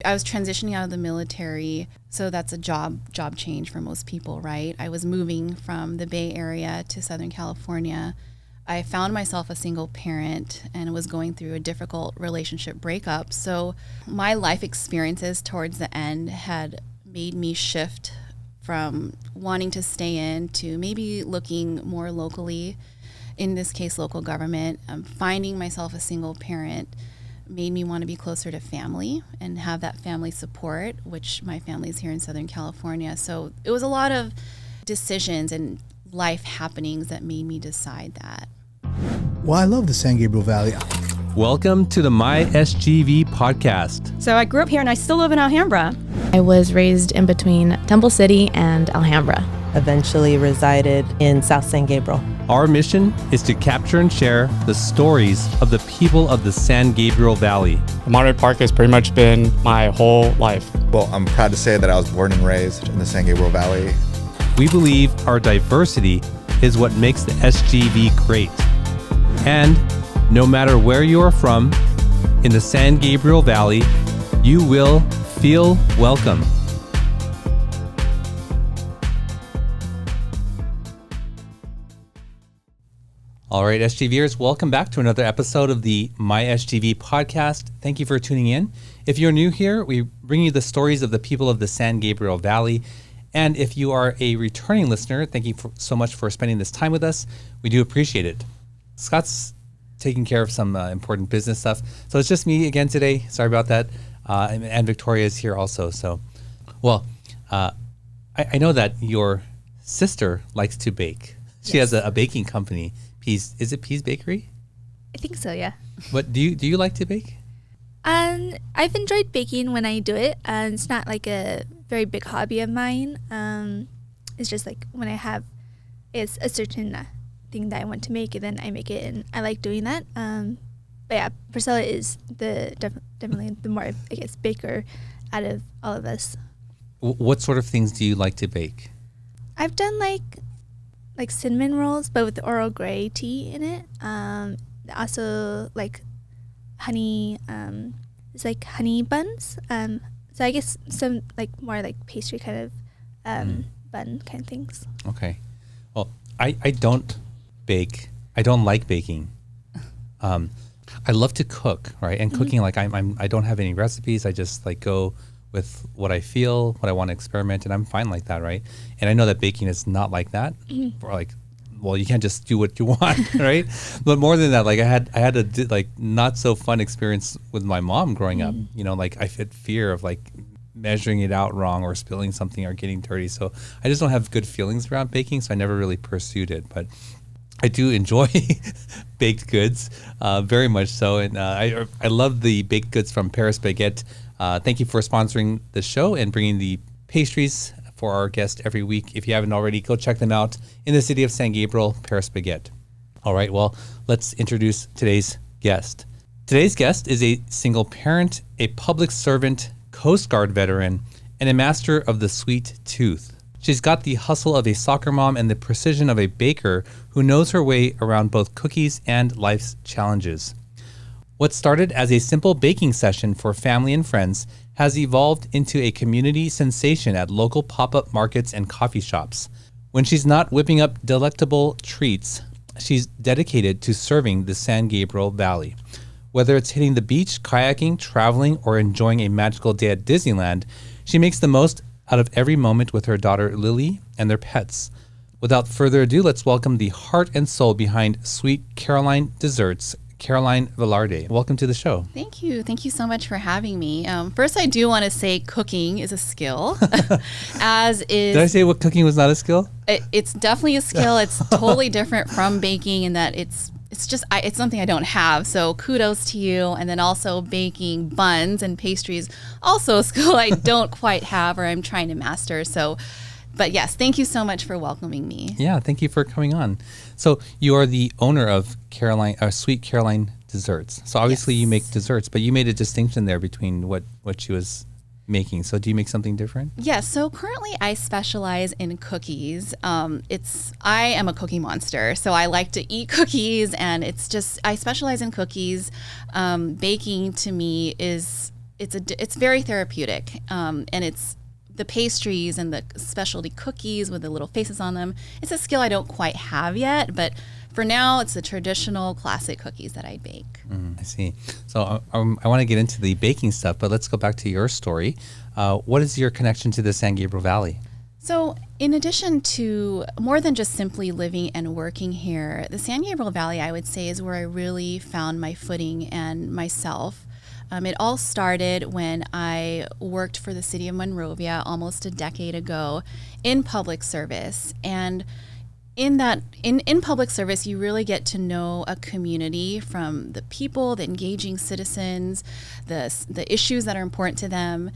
I was transitioning out of the military, so that's a job change for most people, right? I was moving from the Bay Area to Southern California. I found myself a single parent and was going through a difficult relationship breakup. So my life experiences towards the end had made me shift from wanting to stay in to maybe looking more locally, in this case, local government. Finding myself a single parent made me want to be closer to family and have that family support, which my family is here in Southern California. So it was a lot of decisions and life happenings that made me decide that. Well, I love the San Gabriel Valley. Welcome to the My SGV podcast. So I grew up here and I still live in Alhambra. I was raised in between Temple City and Alhambra. Eventually resided in South San Gabriel. Our mission is to capture and share the stories of the people of the San Gabriel Valley. Monterey Park has pretty much been my whole life. Well, I'm proud to say that I was born and raised in the San Gabriel Valley. We believe our diversity is what makes the SGV great. And no matter where you are from in the San Gabriel Valley, you will feel welcome. All right, SGVers, welcome back to another episode of the My SGV podcast. Thank you for tuning in. If you're new here, we bring you the stories of the people of the San Gabriel Valley. And if you are a returning listener, thank you so much for spending this time with us. We do appreciate it. Scott's taking care of some important business stuff. So it's just me again today. Sorry about that. And Victoria is here also. So, well, I know that your sister likes to bake. She has a baking company. Is it Pease Bakery? I think so, yeah. What do you like to bake? I've enjoyed baking when I do it. It's not like a very big hobby of mine. It's just like when it's a certain thing that I want to make, and then I make it, and I like doing that. But yeah, Priscilla is definitely the more, I guess, baker out of all of us. What sort of things do you like to bake? I've done like cinnamon rolls, but with Earl Grey tea in it. Also like honey, it's like honey buns. So I guess some like more like pastry kind of bun kind of things. Okay. Well, I don't bake. I don't like baking. I love to cook, right? And cooking, like I don't have any recipes. I just like go with what I feel, what I want to experiment, and I'm fine like that, right? And I know that baking is not like that. Or like, well, you can't just do what you want, right? But more than that, like I had a like not so fun experience with my mom growing up. You know, like I had fear of like measuring it out wrong or spilling something or getting dirty. So I just don't have good feelings around baking, so I never really pursued it. But I do enjoy baked goods, very much so. And I love the baked goods from Paris Baguette. Thank you for sponsoring the show and bringing the pastries for our guest every week. If you haven't already, go check them out in the city of San Gabriel, Paris Baguette. All right, well, let's introduce today's guest. Today's guest is a single parent, a public servant, Coast Guard veteran, and a master of the sweet tooth. She's got the hustle of a soccer mom and the precision of a baker who knows her way around both cookies and life's challenges. What started as a simple baking session for family and friends has evolved into a community sensation at local pop-up markets and coffee shops. When she's not whipping up delectable treats, she's dedicated to serving the San Gabriel Valley. Whether it's hitting the beach, kayaking, traveling, or enjoying a magical day at Disneyland, she makes the most out of every moment with her daughter Lily and their pets. Without further ado, let's welcome the heart and soul behind Sweet Caroline Desserts, Caroline Velarde. Welcome to the show. Thank you. Thank you so much for having me. First, I do want to say cooking is a skill, as is... Did I say what cooking was not a skill? It's definitely a skill. It's totally different from baking in that it's something I don't have. So kudos to you. And then also baking buns and pastries, also a skill I don't quite have or I'm trying to master. So, but yes, thank you so much for welcoming me. Yeah, thank you for coming on. So you are the owner of Sweet Caroline Desserts. So obviously you make desserts, but you made a distinction there between what she was making. So do you make something different? Yes. So currently I specialize in cookies. I am a cookie monster. So I like to eat cookies, and I specialize in cookies. Baking to me is it's very therapeutic, and it's the pastries and the specialty cookies with the little faces on them. It's a skill I don't quite have yet, but for now, it's the traditional classic cookies that I bake. I see. So I want to get into the baking stuff, but let's go back to your story. What is your connection to the San Gabriel Valley? So in addition to more than just simply living and working here, the San Gabriel Valley, I would say, is where I really found my footing and myself. It all started when I worked for the city of Monrovia almost a decade ago in public service. And in public service, you really get to know a community from the people, the engaging citizens, the issues that are important to them.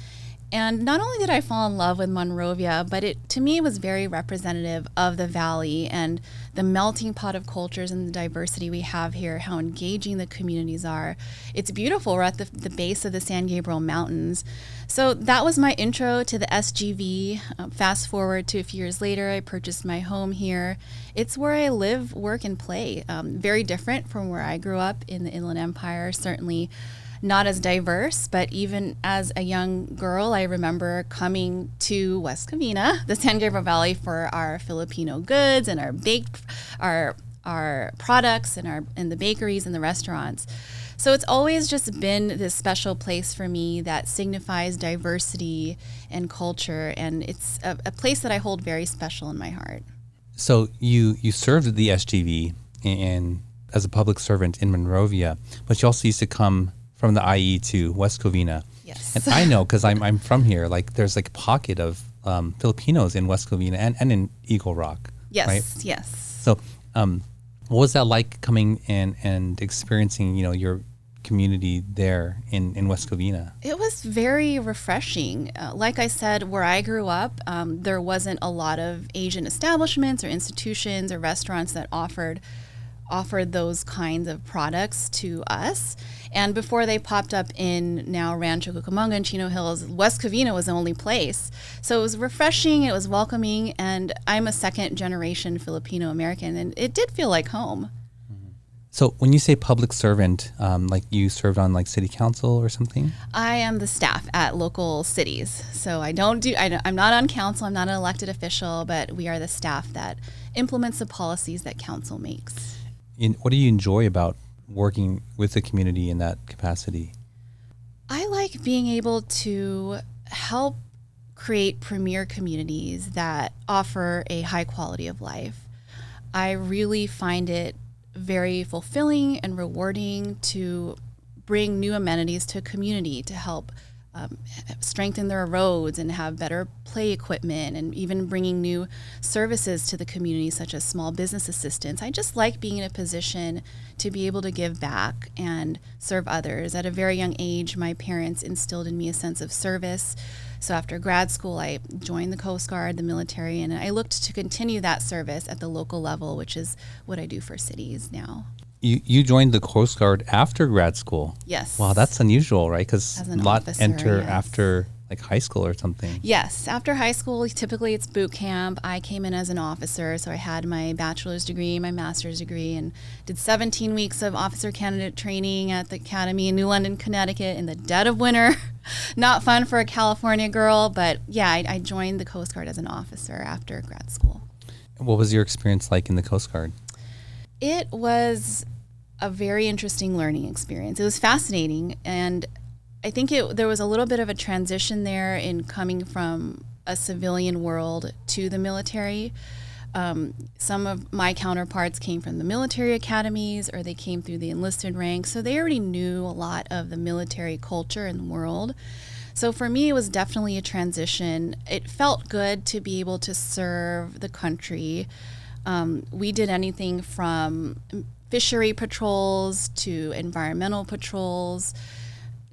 And not only did I fall in love with Monrovia, but to me was very representative of the valley and the melting pot of cultures and the diversity we have here, how engaging the communities are. It's beautiful. We're at the base of the San Gabriel Mountains. So that was my intro to the SGV. Fast forward to a few years later, I purchased my home here. It's where I live, work, and play. Very different from where I grew up in the Inland Empire, certainly not as diverse, but even as a young girl, I remember coming to West Covina, the San Gabriel Valley, for our Filipino goods and our products and the bakeries and the restaurants. So it's always just been this special place for me that signifies diversity and culture, and it's a place that I hold very special in my heart. So you served the SGV and as a public servant in Monrovia, but you also used to come from the IE to West Covina. Yes. And I know because I'm from here, like there's like a pocket of Filipinos in West Covina and in Eagle Rock. Yes, right? yes. So what was that like coming in and experiencing, your community there in West Covina? It was very refreshing. Like I said, where I grew up, there wasn't a lot of Asian establishments or institutions or restaurants that offered those kinds of products to us. And before they popped up in now Rancho Cucamonga and Chino Hills, West Covina was the only place. So it was refreshing, it was welcoming, and I'm a second generation Filipino American, and it did feel like home. So when you say public servant, like you served on like city council or something? I am the staff at local cities. So I'm not on council, I'm not an elected official, but we are the staff that implements the policies that council makes. What do you enjoy about working with the community in that capacity? I like being able to help create premier communities that offer a high quality of life. I really find it very fulfilling and rewarding to bring new amenities to a community to help strengthen their roads and have better play equipment, and even bringing new services to the community such as small business assistance. I just like being in a position to be able to give back and serve others. At a very young age, my parents instilled in me a sense of service. So after grad school, I joined the Coast Guard, the military, and I looked to continue that service at the local level, which is what I do for cities now. You joined the Coast Guard after grad school? Yes. Wow, that's unusual, right? Because a lot officer, enter yes. after like high school or something. Yes, after high school, typically it's boot camp. I came in as an officer, so I had my bachelor's degree, my master's degree, and did 17 weeks of officer candidate training at the academy in New London, Connecticut in the dead of winter. Not fun for a California girl, but yeah, I joined the Coast Guard as an officer after grad school. What was your experience like in the Coast Guard? It was a very interesting learning experience. It was fascinating, and I think there was a little bit of a transition there in coming from a civilian world to the military. Some of my counterparts came from the military academies, or they came through the enlisted ranks, so they already knew a lot of the military culture and the world. So for me, it was definitely a transition. It felt good to be able to serve the country. We did anything from fishery patrols to environmental patrols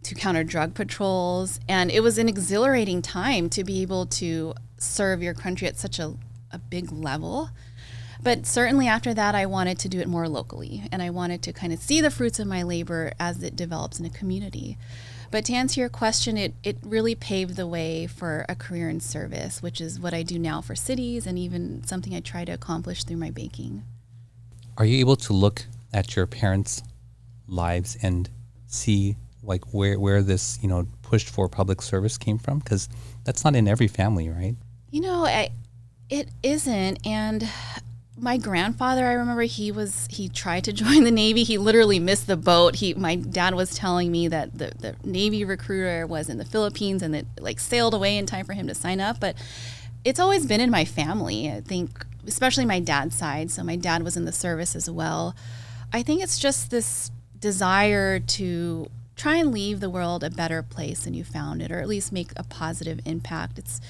to counter drug patrols, and it was an exhilarating time to be able to serve your country at such a big level. But certainly after that, I wanted to do it more locally, and I wanted to kind of see the fruits of my labor as it develops in a community. But to answer your question, it really paved the way for a career in service, which is what I do now for cities, and even something I try to accomplish through my baking. Are you able to look at your parents' lives and see like where this pushed for public service came from? Because that's not in every family, right? You know, it isn't. And my grandfather, I remember he tried to join the Navy. He literally missed the boat. My dad was telling me that the Navy recruiter was in the Philippines and it like sailed away in time for him to sign up. But it's always been in my family, I think, especially my dad's side. So my dad was in the service as well. I think it's just this desire to try and leave the world a better place than you found it, or at least make a positive impact. It's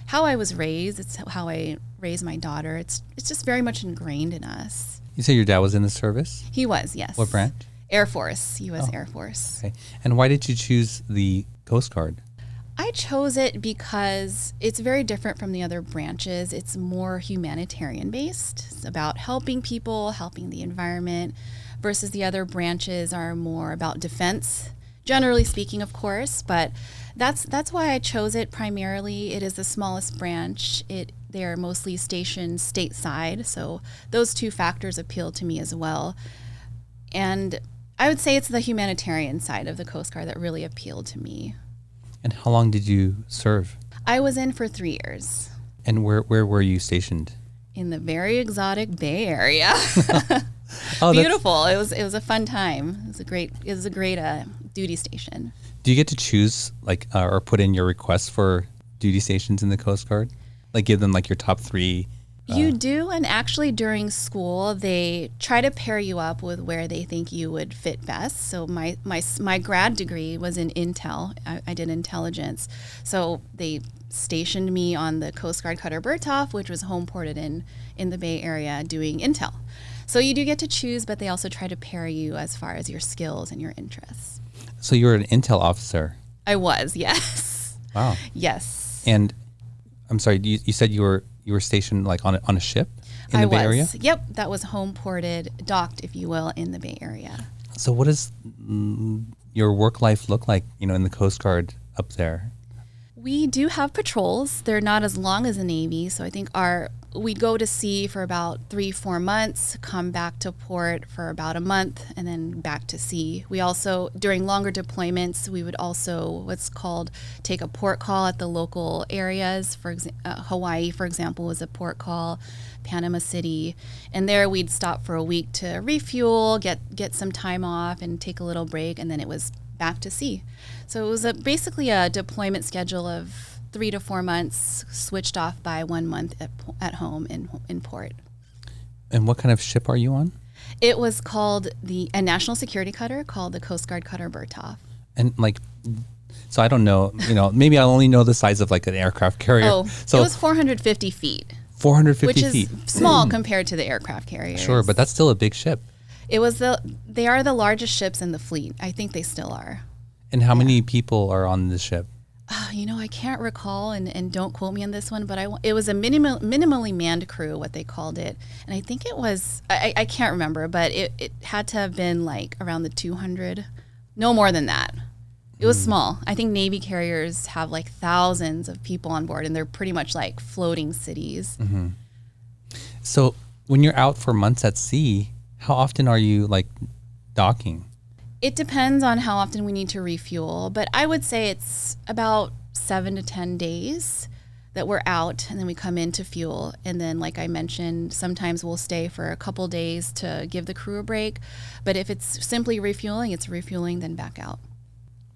how I was raised. It's how I raised my daughter. It's just very much ingrained in us. You say your dad was in the service? He was, yes. What branch? Air Force, U.S. Air Force. Okay. And why did you choose the Coast Guard? I chose it because it's very different from the other branches. It's more humanitarian based. It's about helping people, helping the environment, versus the other branches are more about defense, generally speaking, of course, but that's why I chose it primarily. It is the smallest branch. They are mostly stationed stateside, so those two factors appeal to me as well. And I would say it's the humanitarian side of the Coast Guard that really appealed to me. And how long did you serve? I was in for 3 years. And where were you stationed? In the very exotic Bay Area. Oh, beautiful. It was a fun time. It was a great duty station. Do you get to choose or put in your requests for duty stations in the Coast Guard? Like give them like your top 3? You do, and actually during school they try to pair you up with where they think you would fit best. So my grad degree was in intel. I did intelligence. So they stationed me on the Coast Guard Cutter Berthoff, which was home ported in the Bay Area doing intel. So you do get to choose, but they also try to pair you as far as your skills and your interests. So you were an intel officer? I was, yes. Wow. Yes. And I'm sorry, you said you were stationed like on a ship in the Bay Area? Yep, that was home ported, docked, if you will, in the Bay Area. So what does your work life look like, in the Coast Guard up there? We do have patrols. They're not as long as the Navy, so I think we'd go to sea for about 3-4 months, come back to port for about a month, and then back to sea. We also, during longer deployments, we would also take a port call at the local areas. For Hawaii, for example, was a port call, Panama City, and there we'd stop for a week to refuel, get some time off, and take a little break, and then it was back to sea. So it was basically a deployment schedule of 3 to 4 months, switched off by 1 month at home in port. And what kind of ship are you on? It was called a national security cutter called the Coast Guard Cutter Berthoff. And so I don't know, maybe I only know the size of like an aircraft carrier. Oh, so it was 450 feet. 450 feet. Which is small compared to the aircraft carriers. Sure, but that's still a big ship. They are the largest ships in the fleet. I think they still are. And how many people are on the ship? I can't recall, and don't quote me on this one, but it was a minimally manned crew, what they called it. And I think it was, I can't remember, but it had to have been like around the 200, no more than that. It was small. I think Navy carriers have like thousands of people on board, and they're pretty much like floating cities. Mm-hmm. So when you're out for months at sea, how often are you like docking? It depends on how often we need to refuel, but I would say it's about 7 to 10 days that we're out, and then we come in to fuel. And then, like I mentioned, sometimes we'll stay for a couple days to give the crew a break. But if it's simply refueling, it's refueling, then back out.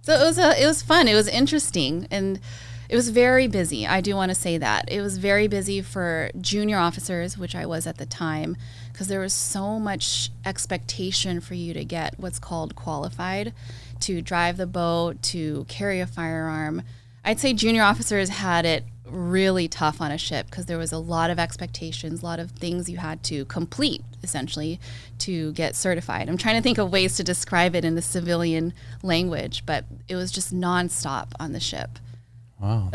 So it was fun. It was interesting, and it was very busy. I do want to say that. It was very busy for junior officers, which I was at the time, because there was so much expectation for you to get what's called qualified, to drive the boat, to carry a firearm. I'd say junior officers had it really tough on a ship because there was a lot of expectations, a lot of things you had to complete, essentially, to get certified. I'm trying to think of ways to describe it in the civilian language, but it was just nonstop on the ship. Wow.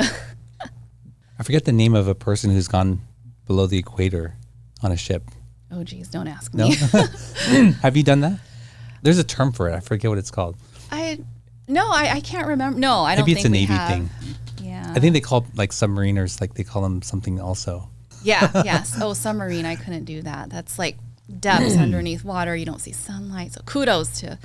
I forget the name of a person who's gone below the equator on a ship. Oh, geez, don't ask No? me. Have you done that? There's a term for it. I forget what it's called. I can't remember. No, I don't Maybe think it's a we Navy have. thing. Yeah. I think they call like submariners, like they call them something also. Yeah, yes. Oh, submarine, I couldn't do that. That's like depths underneath water. You don't see sunlight. So kudos to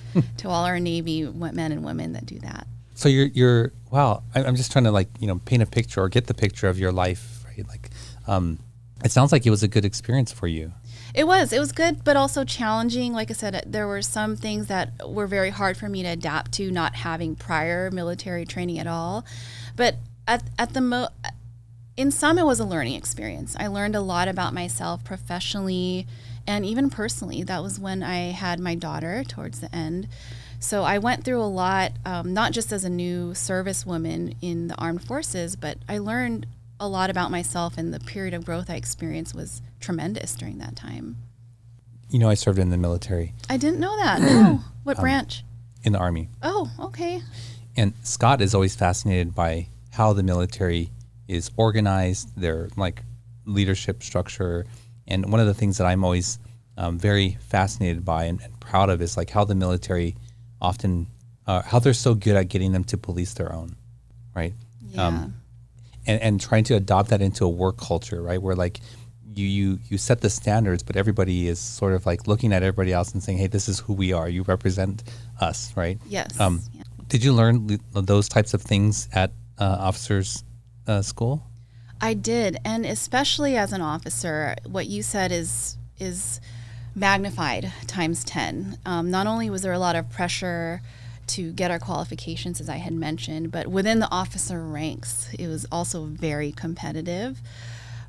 all our Navy men and women that do that. So you're wow. I'm just trying to like, paint a picture or get the picture of your life, right? Like, it sounds like it was a good experience for you. It was good, but also challenging. Like I said, there were some things that were very hard for me to adapt to, not having prior military training at all. But in some, it was a learning experience. I learned a lot about myself professionally and even personally. That was when I had my daughter towards the end. So I went through a lot, not just as a new servicewoman in the armed forces, but I learned a lot about myself, and the period of growth I experienced was tremendous during that time. I served in the military. I didn't know that. No. What branch? In the Army. Oh, okay. And Scott is always fascinated by how the military is organized, their like leadership structure. And one of the things that I'm always very fascinated by and proud of is like how the military often, how they're so good at getting them to police their own, right? Yeah. And trying to adopt that into a work culture, right? Where like you set the standards, but everybody is sort of like looking at everybody else and saying, hey, this is who we are. You represent us, right? Yes. Did you learn those types of things at officers' school? I did. And especially as an officer, what you said is magnified times 10. Not only was there a lot of pressure to get our qualifications, as I had mentioned, but within the officer ranks, it was also very competitive.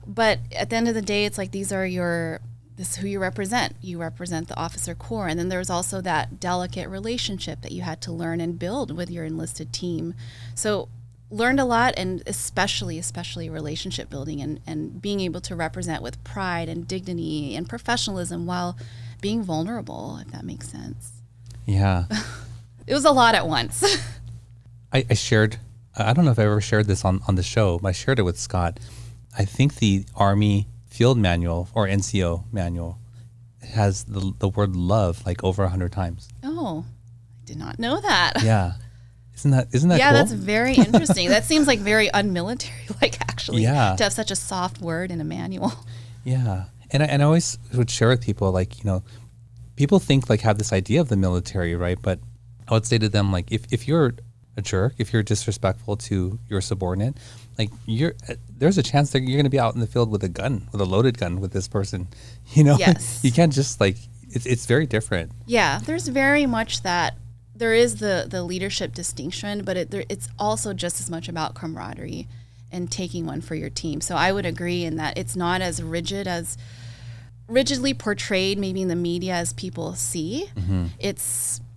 But at the end of the day, it's like this is who you represent. You represent the officer corps. And then there's also that delicate relationship that you had to learn and build with your enlisted team. So learned a lot, and especially relationship building and being able to represent with pride and dignity and professionalism while being vulnerable, if that makes sense. Yeah. It was a lot at once. I shared, I don't know if I ever shared this on the show, but I shared it with Scott. I think the Army Field Manual or NCO manual has the word love like over 100 times. Oh, I did not know that. Yeah. Isn't that yeah, cool? That's very interesting. That seems like very unmilitary, like actually, yeah, to have such a soft word in a manual. Yeah. And I always would share with people, like, people think like have this idea of the military, right? But I would say to them, like, if you're a jerk, if you're disrespectful to your subordinate, like there's a chance that you're going to be out in the field with a loaded gun with this person, Yes. You can't just like, it's very different. Yeah, there's very much that. There is the leadership distinction, but it's also just as much about camaraderie and taking one for your team. So I would agree in that it's not as rigidly portrayed maybe in the media as people see. Mm-hmm.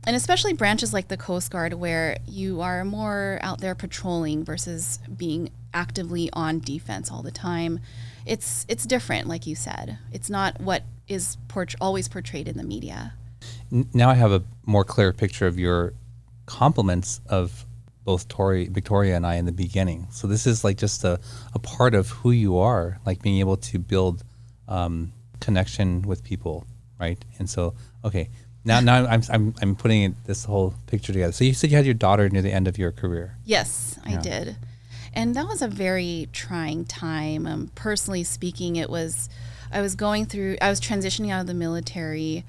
And especially branches like the Coast Guard, where you are more out there patrolling versus being actively on defense all the time. It's different, like you said. It's not what is always portrayed in the media. Now I have a more clear picture of your compliments of both Victoria and I in the beginning. So this is like just a part of who you are, like being able to build connection with people, right? And so, okay, now I'm putting this whole picture together. So you said you had your daughter near the end of your career. Yes, I did. And that was a very trying time. Personally speaking, I was transitioning out of the military.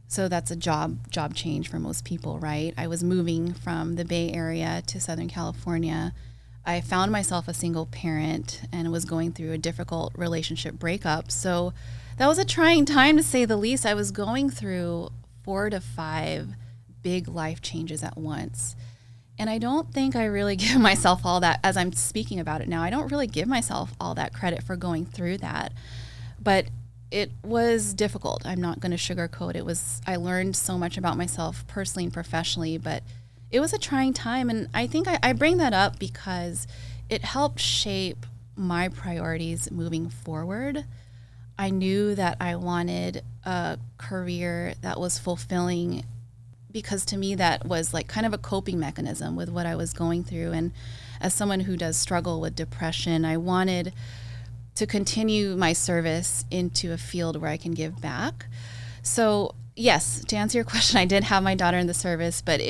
So that's a job change for most people, right? I was moving from the Bay Area to Southern California. I found myself a single parent and was going through a difficult relationship breakup. So that was a trying time, to say the least. I was going through 4 to 5 big life changes at once. And I don't think I really give myself all that, as I'm speaking about it now, I don't really give myself all that credit for going through that. But it was difficult. I'm not going to sugarcoat it. I learned so much about myself personally and professionally, but it was a trying time. And I think I bring that up because it helped shape my priorities moving forward. I knew that I wanted a career that was fulfilling, because to me that was like kind of a coping mechanism with what I was going through. And as someone who does struggle with depression, I wanted to continue my service into a field where I can give back. So yes, to answer your question, I did have my daughter in the service, but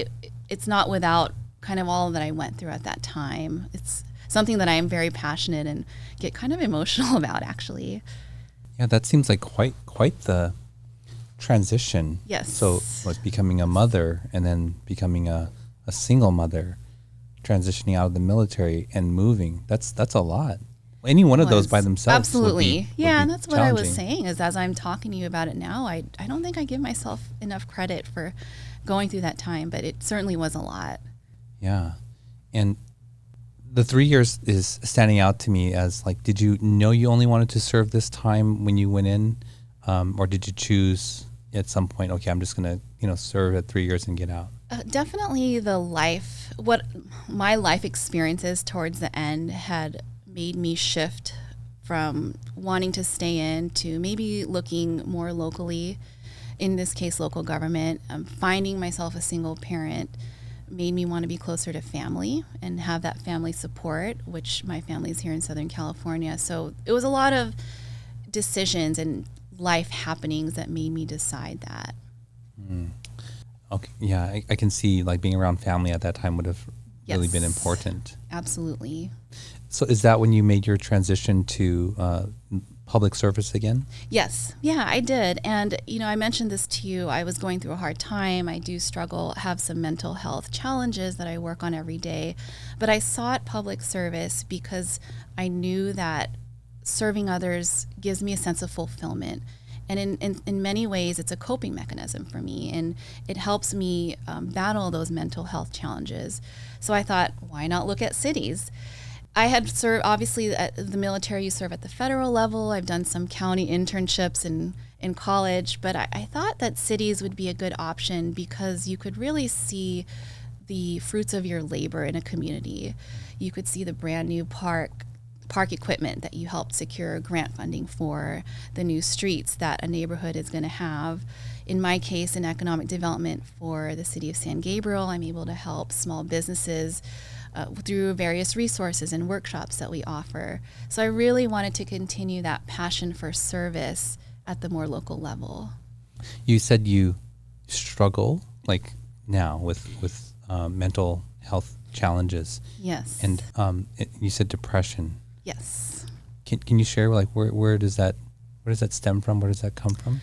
it's not without kind of all that I went through at that time. It's something that I am very passionate and get kind of emotional about, actually. Yeah, that seems like quite the transition. Yes. So like becoming a mother and then becoming a single mother. transitioning out of the military and moving. That's a lot. Any one of those by themselves. Absolutely. Yeah, and that's what I was challenging. saying is as I'm talking to you about it now, I don't think I give myself enough credit for going through that time, but it certainly was a lot. Yeah. And the 3 years is standing out to me as like, did you know you only wanted to serve this time when you went in? Or did you choose at some point, okay, I'm just going to, serve at 3 years and get out? Definitely what my life experiences towards the end had made me shift from wanting to stay in to maybe looking more locally, in this case, local government. Finding myself a single parent made me want to be closer to family and have that family support, which my family is here in Southern California. So it was a lot of decisions and life happenings that made me decide that. Okay. Yeah. I can see like being around family at that time would have really been important. Absolutely. So is that when you made your transition to public service again? Yes. Yeah, I did. And, I mentioned this to you. I was going through a hard time. I do have some mental health challenges that I work on every day. But I sought public service because I knew that serving others gives me a sense of fulfillment. And in many ways, it's a coping mechanism for me. And it helps me battle those mental health challenges. So I thought, why not look at cities? I had served, obviously, at the military, you serve at the federal level. I've done some county internships in college, but I thought that cities would be a good option because you could really see the fruits of your labor in a community. You could see the brand new park equipment that you helped secure grant funding for, the new streets that a neighborhood is going to have. In my case, in economic development for the city of San Gabriel, I'm able to help small businesses through various resources and workshops that we offer. So I really wanted to continue that passion for service at the more local level. You said you struggle like now with mental health challenges. Yes. And you said depression. Yes. Can you share like where does that stem from? Where does that come from?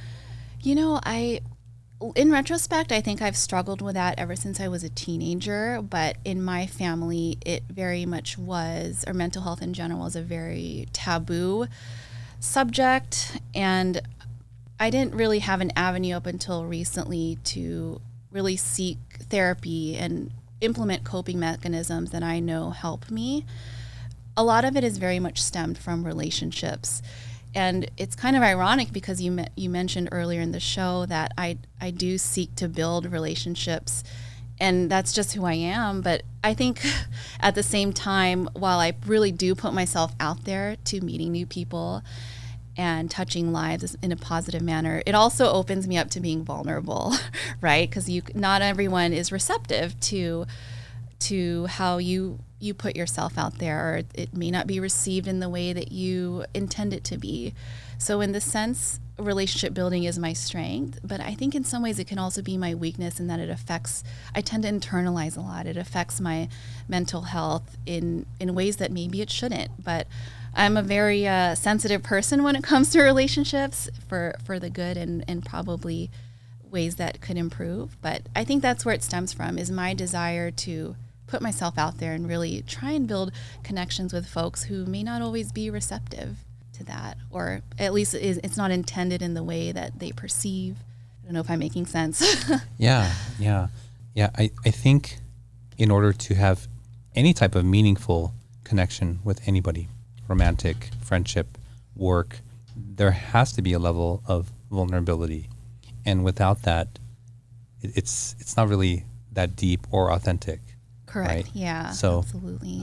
In retrospect, I think I've struggled with that ever since I was a teenager, but in my family, it very much was, or mental health in general is a very taboo subject, and I didn't really have an avenue up until recently to really seek therapy and implement coping mechanisms that I know help me. A lot of it is very much stemmed from relationships. And it's kind of ironic because you mentioned earlier in the show that I do seek to build relationships, and that's just who I am. But I think at the same time, while I really do put myself out there to meeting new people and touching lives in a positive manner, it also opens me up to being vulnerable, right? Because not everyone is receptive to how you put yourself out there, or it may not be received in the way that you intend it to be. So in the sense, relationship building is my strength, but I think in some ways it can also be my weakness in that I tend to internalize a lot. It affects my mental health in ways that maybe it shouldn't, but I'm a very sensitive person when it comes to relationships for the good and probably ways that could improve. But I think that's where it stems from, is my desire to put myself out there and really try and build connections with folks who may not always be receptive to that, or at least it's not intended in the way that they perceive. I don't know if I'm making sense. Yeah. I think in order to have any type of meaningful connection with anybody, romantic, friendship, work, there has to be a level of vulnerability. And without that, it's not really that deep or authentic. Correct. Right? Yeah. So, absolutely.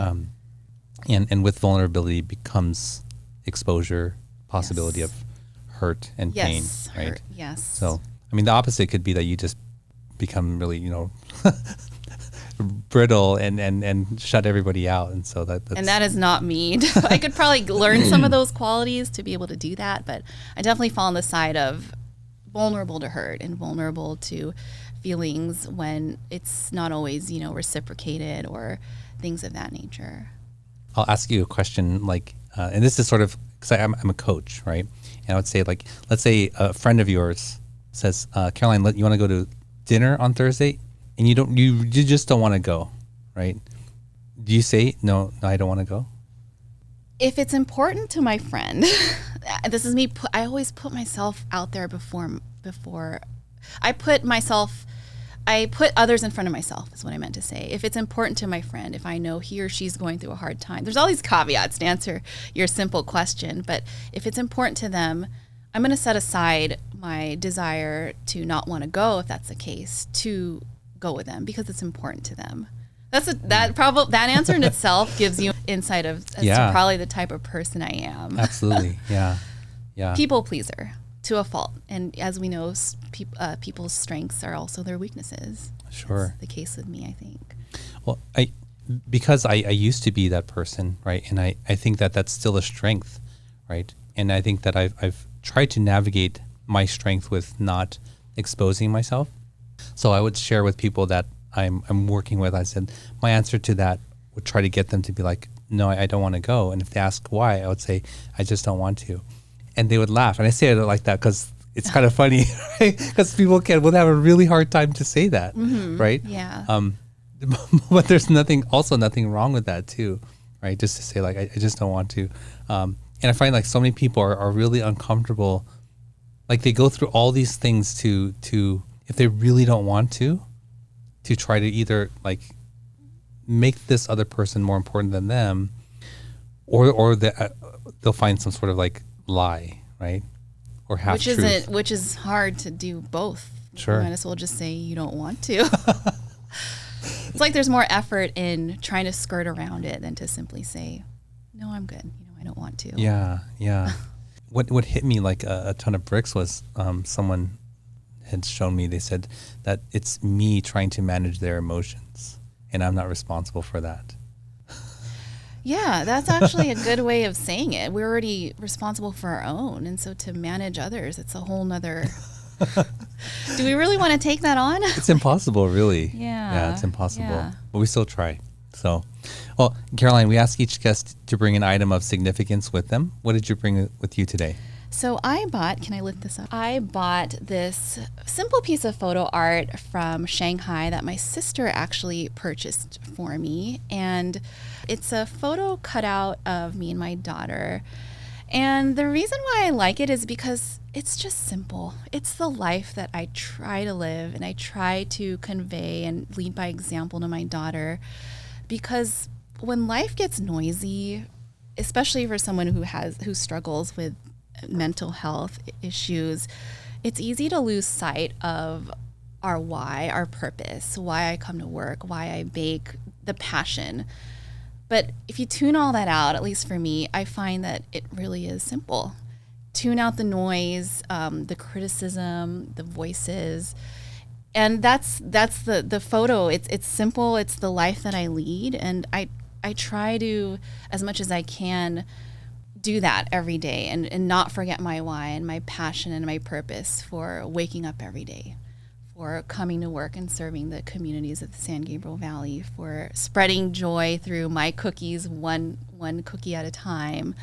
And with vulnerability becomes exposure, possibility of hurt and pain, right? Hurt. Yes. So, I mean, the opposite could be that you just become really, brittle and shut everybody out, and so that's and that is not me. I could probably learn some of those qualities to be able to do that, but I definitely fall on the side of vulnerable to hurt and vulnerable to feelings when it's not always, reciprocated or things of that nature. I'll ask you a question, and this is sort of, because I'm a coach, right? And I would say, let's say a friend of yours says, Caroline, you want to go to dinner on Thursday? And you just don't want to go, right? Do you say, no, I don't want to go? If it's important to my friend, this is me. I always put myself out there before I put others in front of myself is what I meant to say. If it's important to my friend, if I know he or she's going through a hard time, there's all these caveats to answer your simple question. But if it's important to them, I'm going to set aside my desire to not want to go, if that's the case, to go with them because it's important to them. That answer in itself gives you insight as to probably the type of person I am. Absolutely. Yeah. People pleaser to a fault. And as we know, people's strengths are also their weaknesses. Sure. That's the case with me, I think. Well, because I used to be that person, right? And I think that that's still a strength, right? And I think that I've tried to navigate my strength with not exposing myself. So I would share with people that I'm working with. I said, my answer to that would try to get them to be like, no, I don't want to go. And if they ask why, I would say, I just don't want to. And they would laugh. And I say it like that because it's kind of funny, right? Because people will have a really hard time to say that, right? Yeah. But there's nothing wrong with that too, right? Just to say like, I just don't want to. And I find like so many people are really uncomfortable. Like they go through all these things to if they really don't want to try to either like make this other person more important than them, or they'll find some sort of like lie, right? Or half truth. Which is hard to do both. Sure. You might as well just say you don't want to. It's like there's more effort in trying to skirt around it than to simply say, no, I'm good. I don't want to. Yeah. What hit me like a ton of bricks was someone had shown me, they said that it's me trying to manage their emotions and I'm not responsible for that. Yeah, that's actually a good way of saying it. We're already responsible for our own. And so to manage others, it's a whole nother. Do we really want to take that on? It's impossible, really. Yeah. It's impossible. Yeah. But we still try. So, well, Caroline, we ask each guest to bring an item of significance with them. What did you bring with you today? So can I lift this up? I bought this simple piece of photo art from Shanghai that my sister actually purchased for me. And it's a photo cutout of me and my daughter. And the reason why I like it is because it's just simple. It's the life that I try to live and I try to convey and lead by example to my daughter. Because when life gets noisy, especially for someone who struggles with mental health issues, it's easy to lose sight of our why, our purpose, why I come to work, why I bake, the passion. But if you tune all that out, at least for me, I find that it really is simple. Tune out the noise, the criticism, the voices. And that's the photo. It's simple. It's the life that I lead. And I try to, as much as I can, do that every day and not forget my why and my passion and my purpose for waking up every day, for coming to work and serving the communities of the San Gabriel Valley, for spreading joy through my cookies, one cookie at a time.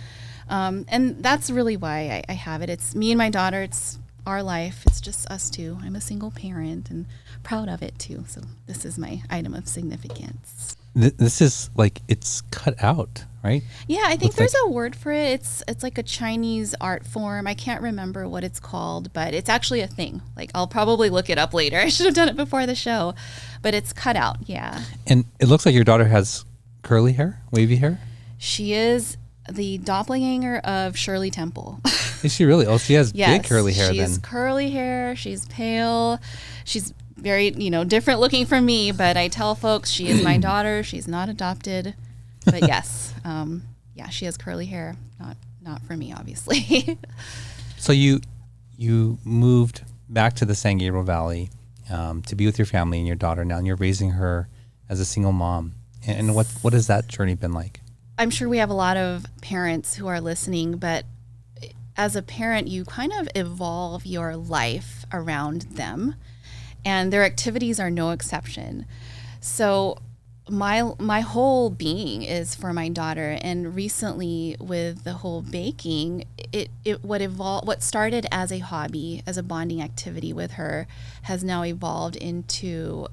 And that's really why I have it. It's me and my daughter. It's our life. It's just us two. I'm a single parent and proud of it too. So this is my item of significance. This is like, it's cut out, right? Yeah, I think there's a word for it. It's like a Chinese art form. I can't remember what it's called, but it's actually a thing. Like, I'll probably look it up later. I should have done it before the show, but it's cut out. Yeah. And it looks like your daughter has curly hair, wavy hair. She is the doppelganger of Shirley Temple. Is she really? Oh, she has big curly hair then. She's curly hair. She's pale. She's very, different looking from me, but I tell folks she is my daughter. She's not adopted, but yes, she has curly hair. Not for me, obviously. So you moved back to the San Gabriel Valley to be with your family and your daughter now, and you're raising her as a single mom. And what has that journey been like? I'm sure we have a lot of parents who are listening, but as a parent, you kind of evolve your life around them. And their activities are no exception. So my whole being is for my daughter. And recently with the whole baking, what started as a hobby, as a bonding activity with her, has now evolved into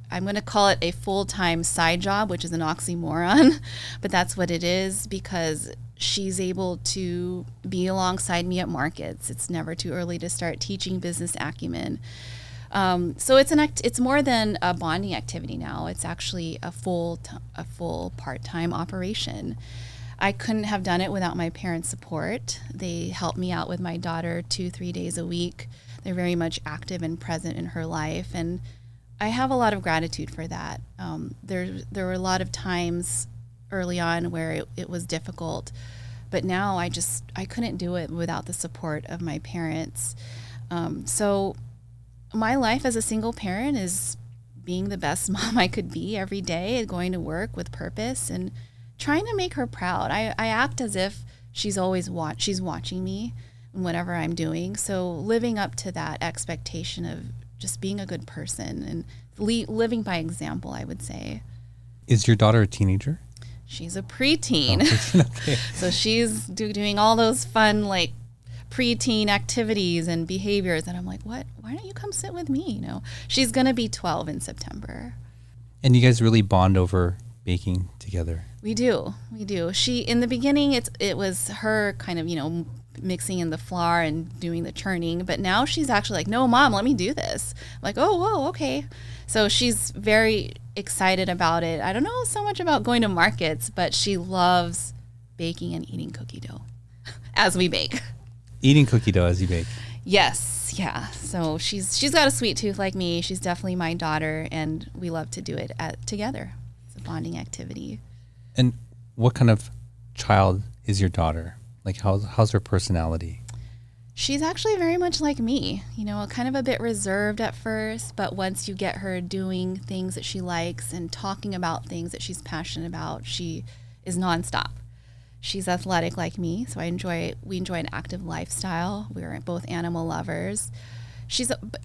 I'm going to call it a full-time side job, which is an oxymoron, but that's what it is because she's able to be alongside me at markets. It's never too early to start teaching business acumen. So it's more than a bonding activity now. It's actually a full part-time operation. I couldn't have done it without my parents' support. They help me out with my daughter 2-3 days a week. They're very much active and present in her life, and I have a lot of gratitude for that. There were a lot of times early on where it was difficult, but now I couldn't do it without the support of my parents. So my life as a single parent is being the best mom I could be every day, going to work with purpose and trying to make her proud. I act as if she's watching me and whatever I'm doing. So living up to that expectation of just being a good person and living by example, I would say. Is your daughter a teenager? She's a preteen. Okay. So she's doing all those fun, like, preteen activities and behaviors. And I'm like, what? Why don't you come sit with me? You know, she's going to be 12 in September. And you guys really bond over baking together? We do. She, in the beginning, it was her kind of, mixing in the flour and doing the churning, but now she's actually like, no, Mom, let me do this. I'm like, oh, whoa, okay. So she's very excited about it. I don't know so much about going to markets, but she loves baking and eating cookie dough as we bake. Eating cookie dough as you bake? Yes, yeah. So she's got a sweet tooth like me. She's definitely my daughter, and we love to do it together. It's a bonding activity. And what kind of child is your daughter? Like, how's her personality? She's actually very much like me, kind of a bit reserved at first, but once you get her doing things that she likes and talking about things that she's passionate about, she is nonstop. She's athletic like me, so we enjoy an active lifestyle. We're both animal lovers.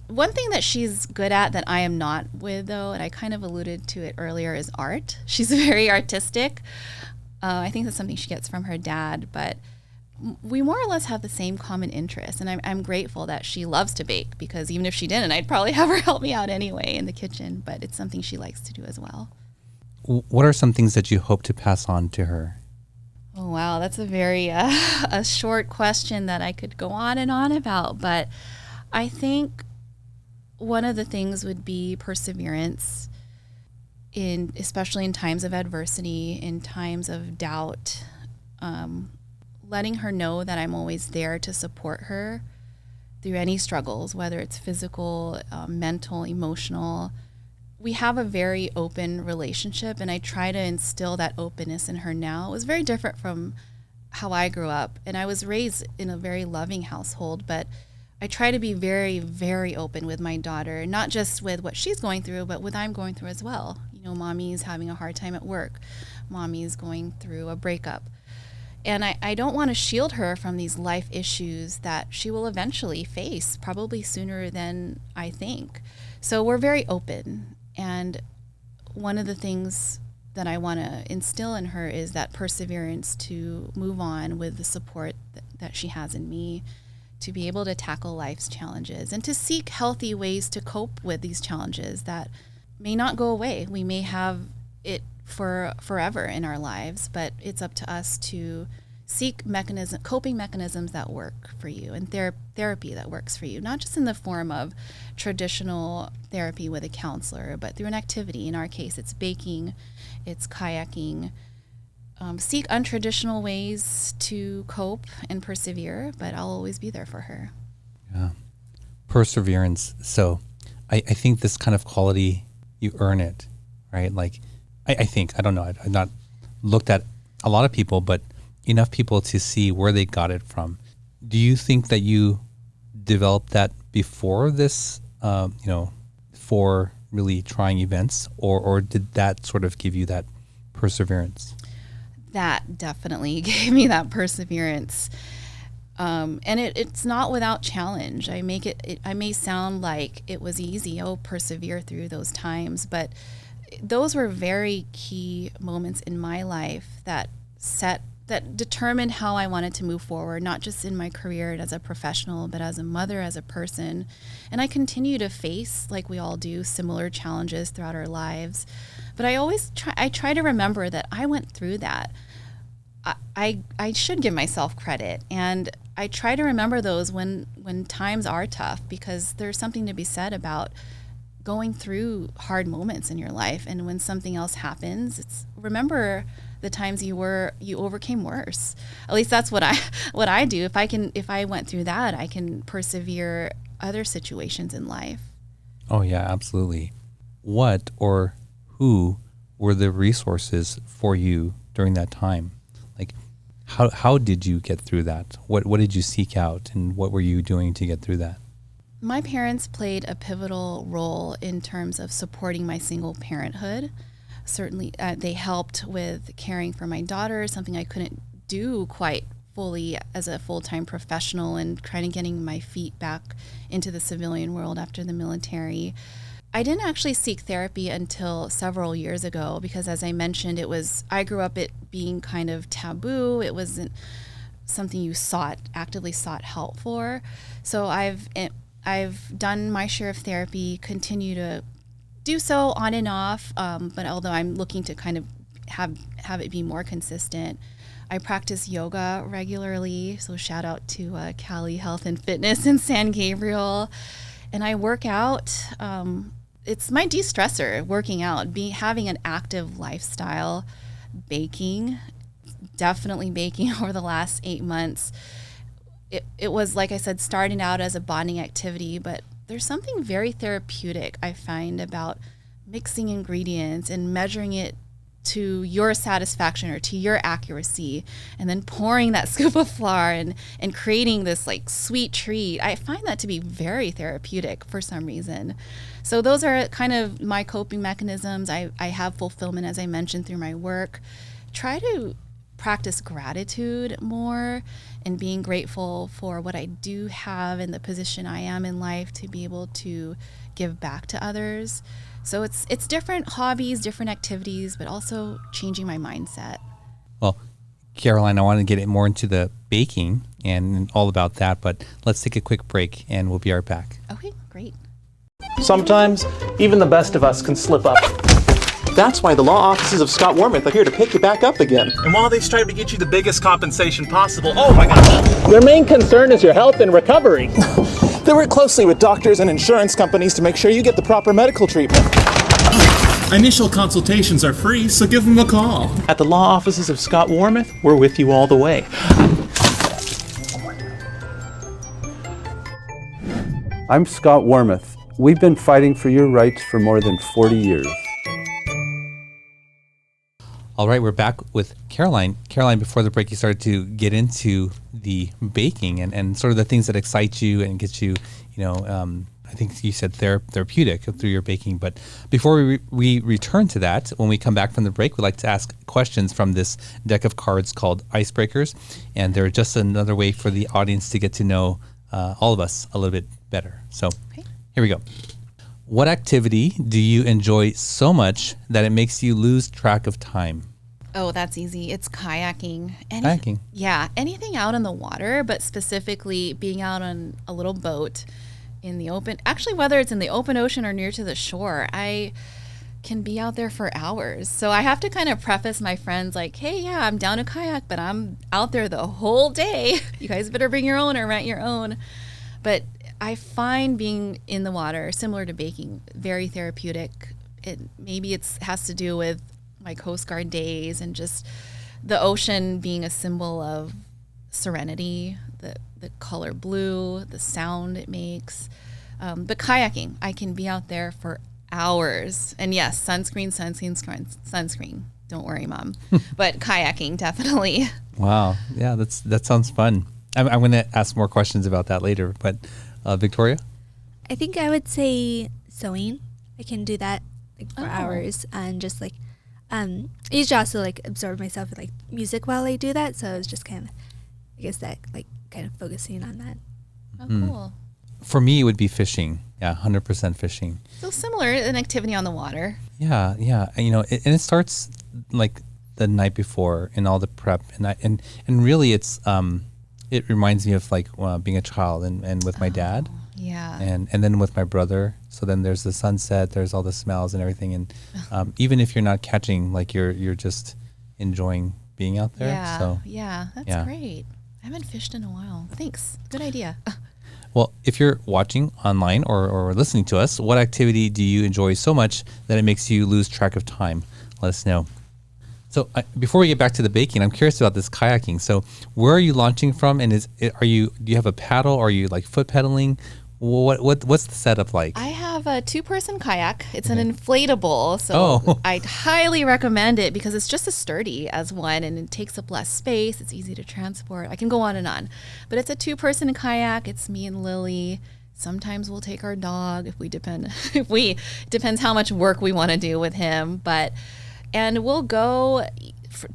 One thing that she's good at that I am not with, though, and I kind of alluded to it earlier, is art. She's very artistic. I think that's something she gets from her dad, but we more or less have the same common interests, and I'm grateful that she loves to bake, because even if she didn't, I'd probably have her help me out anyway in the kitchen, but it's something she likes to do as well. What are some things that you hope to pass on to her? Oh, wow. That's a very a short question that I could go on and on about, but I think one of the things would be perseverance, especially in times of adversity, in times of doubt, letting her know that I'm always there to support her through any struggles, whether it's physical, mental, emotional. We have a very open relationship, and I try to instill that openness in her now. It was very different from how I grew up, and I was raised in a very loving household, but I try to be very, very open with my daughter, not just with what she's going through, but what I'm going through as well. Mommy's having a hard time at work. Mommy's going through a breakup. And I don't want to shield her from these life issues that she will eventually face, probably sooner than I think. So we're very open. And one of the things that I want to instill in her is that perseverance to move on with the support that she has in me, to be able to tackle life's challenges and to seek healthy ways to cope with these challenges that may not go away. We may have it for forever in our lives, but it's up to us to seek coping mechanisms that work for you, and therapy that works for you, not just in the form of traditional therapy with a counselor, but through an activity. In our case, it's baking, it's kayaking. Seek untraditional ways to cope and persevere, but I'll always be there for her. Yeah. Perseverance. So I think this kind of quality, you earn it, right? Like, I think, I don't know, I've not looked at a lot of people, but enough people to see where they got it from. Do you think that you developed that before this, for really trying events, or did that sort of give you that perseverance? That definitely gave me that perseverance. And it's not without challenge. I may sound like it was easy, persevere through those times, but those were very key moments in my life that set that determined how I wanted to move forward, not just in my career as a professional, but as a mother, as a person. And I continue to face, like we all do, similar challenges throughout our lives. But I try to remember that I went through that. I should give myself credit, and I try to remember those when times are tough, because there's something to be said about going through hard moments in your life, and when something else happens, remember the times you overcame worse. At least that's what I do. If I went through that, I can persevere other situations in life. Oh yeah, absolutely. What or who were the resources for you during that time? Like, how did you get through that? What did you seek out, and what were you doing to get through that? My parents played a pivotal role in terms of supporting my single parenthood. Certainly, they helped with caring for my daughter, something I couldn't do quite fully as a full-time professional, and trying to getting my feet back into the civilian world after the military. I didn't actually seek therapy until several years ago, because as I mentioned, I grew up it being kind of taboo. It wasn't something you actively sought help for. So I've done my share of therapy, continue to do so on and off, but although I'm looking to kind of have it be more consistent, I practice yoga regularly. So shout out to Cali Health and Fitness in San Gabriel. And I work out. It's my de-stressor, working out, having an active lifestyle, definitely baking over the last 8 months. It was, like I said, starting out as a bonding activity, but there's something very therapeutic I find about mixing ingredients and measuring it to your satisfaction or to your accuracy, and then pouring that scoop of flour and creating this like sweet treat. I find that to be very therapeutic for some reason. So those are kind of my coping mechanisms. I have fulfillment, as I mentioned, through my work. Try to practice gratitude more, and being grateful for what I do have and the position I am in life to be able to give back to others. So it's different hobbies, different activities, but also changing my mindset. Well, Caroline, I want to get it more into the baking and all about that, but let's take a quick break and we'll be right back. Okay, great. Sometimes, even the best of us can slip up. That's why the law offices of Scott Wormuth are here to pick you back up again. And while they strive to get you the biggest compensation possible, oh my gosh! Their main concern is your health and recovery. They work closely with doctors and insurance companies to make sure you get the proper medical treatment. Initial consultations are free, so give them a call. At the law offices of Scott Wormuth, we're with you all the way. I'm Scott Wormuth. We've been fighting for your rights for more than 40 years. All right, we're back with Caroline. Caroline, before the break, you started to get into the baking and sort of the things that excite you and get you, I think you said therapeutic through your baking. But before we return to that, when we come back from the break, we like to ask questions from this deck of cards called Icebreakers. And they're just another way for the audience to get to know all of us a little bit better. So Here we go. What activity do you enjoy so much that it makes you lose track of time? Oh, that's easy. It's kayaking. Kayaking? Yeah, anything out on the water, but specifically being out on a little boat in the open. Actually, whether it's in the open ocean or near to the shore, I can be out there for hours. So I have to kind of preface my friends like, hey, yeah, I'm down to kayak, but I'm out there the whole day. You guys better bring your own or rent your own. But I find being in the water, similar to baking, very therapeutic. Maybe it has to do with my Coast Guard days and just the ocean being a symbol of serenity, the color blue, the sound it makes. But kayaking, I can be out there for hours. And yes, sunscreen. Don't worry, Mom. But kayaking, definitely. Wow. Yeah, that sounds fun. I'm going to ask more questions about that later. But Victoria? I think I would say sewing. I can do that for hours and just I usually also absorb myself with music while I do that. So it's just kind of, I guess that kind of focusing on that. Oh, cool. For me, it would be fishing. Yeah, 100% fishing. So similar, an activity on the water. Yeah. And it starts the night before and all the prep, and really it's it reminds me of like being a child and with my dad. Yeah. And then with my brother. So then there's the sunset, there's all the smells and everything, and even if you're not catching, like you're just enjoying being out there. Yeah. So yeah, that's great. I haven't fished in a while. Thanks. Good idea. Well, if you're watching online or listening to us, what activity do you enjoy so much that it makes you lose track of time? Let us know. So before we get back to the baking, I'm curious about this kayaking. So where are you launching from? And do you have a paddle? Or are you like foot pedaling? What's the setup like? I have a 2-person kayak. It's an inflatable, so I'd highly recommend it because it's just as sturdy as one, and it takes up less space. It's easy to transport. I can go on and on, but it's a 2-person kayak. It's me and Lily. Sometimes we'll take our dog depends how much work we want to do with him, and we'll go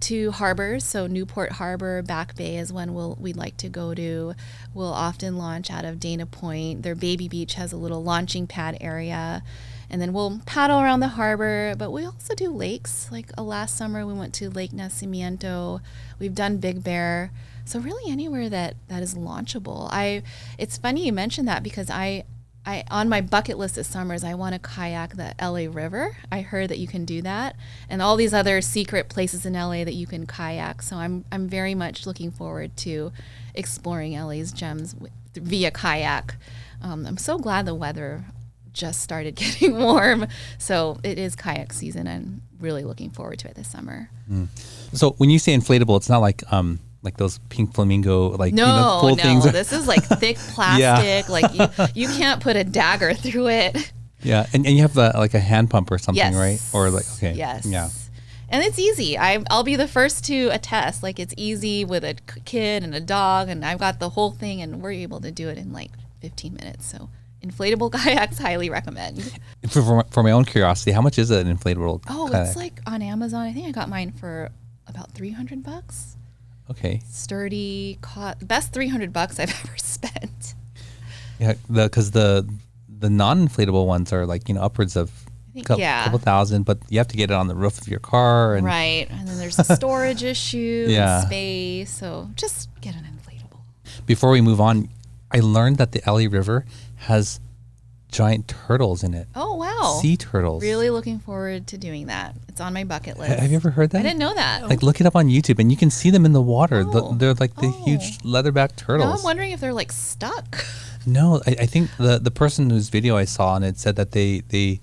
to harbors. So Newport Harbor, Back Bay is one we'd like to go to. We'll often launch out of Dana Point. Their baby beach has a little launching pad area, and then we'll paddle around the harbor. But we also do lakes. Like last summer we went to Lake Nacimiento. We've done Big Bear. So really anywhere that is launchable. It's funny you mentioned that because I on my bucket list this summer is I want to kayak the LA River. I heard that you can do that, and all these other secret places in LA that you can kayak. So I'm very much looking forward to exploring LA's gems via kayak. I'm so glad the weather just started getting warm. So it is kayak season. I'm really looking forward to it this summer. So when you say inflatable, it's not like those pink flamingo, cool things. This is like thick plastic. Like you can't put a dagger through it. Yeah, and you have like a hand pump or something, yes. right? Or like Yes. Yeah. And it's easy. I'll be the first to attest. Like it's easy with a kid and a dog, and I've got the whole thing, and we're able to do it in like 15 minutes. So inflatable kayaks, highly recommend. For my own curiosity, how much is an inflatable kayak? It's like on Amazon. I think I got mine for about $300. Okay. Sturdy, best $300 I've ever spent. Yeah, because the non-inflatable ones are like upwards of couple thousand, but you have to get it on the roof of your car, and right. And then there's a storage issue, and space. So just get an inflatable. Before we move on, I learned that the LA River has giant turtles in it. Oh wow! Sea turtles. Really looking forward to doing that. It's on my bucket list. Have you ever heard that? I didn't know that. Like look it up on YouTube, and you can see them in the water. They're like the huge leatherback turtles. Now I'm wondering if they're like stuck. No, I think the person whose video I saw on it said that they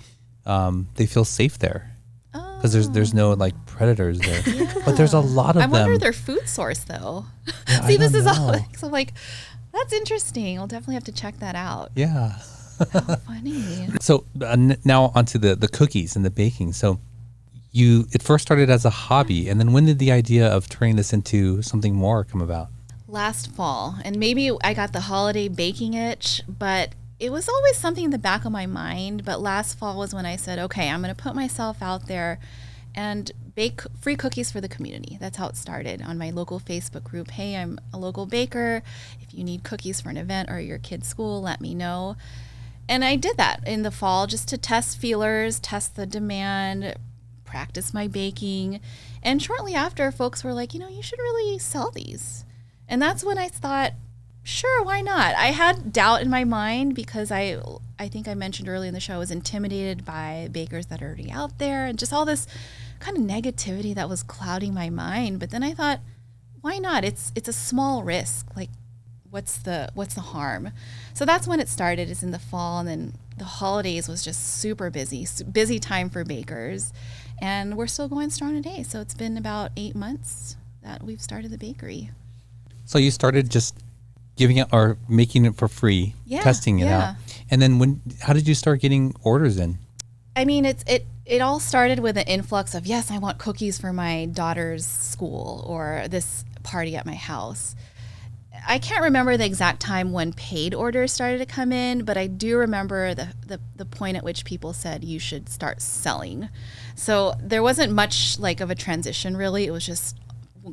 feel safe there because there's no like predators there. Yeah. But there's a lot of them. I wonder their food source though. Yeah, See, this is all so like that's interesting. I'll definitely have to check that out. Yeah. How funny. So now onto the cookies and the baking. So it first started as a hobby, and then when did the idea of turning this into something more come about? Last fall, and maybe I got the holiday baking itch, but it was always something in the back of my mind. But last fall was when I said, okay, I'm going to put myself out there and bake free cookies for the community. That's how it started on my local Facebook group. Hey, I'm a local baker. If you need cookies for an event or your kid's school, let me know. And I did that in the fall just to test feelers, test the demand, practice my baking. And shortly after, folks were like, you should really sell these. And that's when I thought, sure, why not? I had doubt in my mind because I think I mentioned earlier in the show, I was intimidated by bakers that are already out there and just all this kind of negativity that was clouding my mind. But then I thought, why not? It's a small risk. Like, what's the harm? So that's when it started, is in the fall, and then the holidays was just super busy time for bakers, and we're still going strong today. So it's been about 8 months that we've started the bakery. So you started just giving it or making it for free, testing it out, and then how did you start getting orders in? I mean, it all started with an influx of, yes, I want cookies for my daughter's school or this party at my house. I can't remember the exact time when paid orders started to come in, but I do remember the point at which people said you should start selling. So there wasn't much like of a transition really. It was just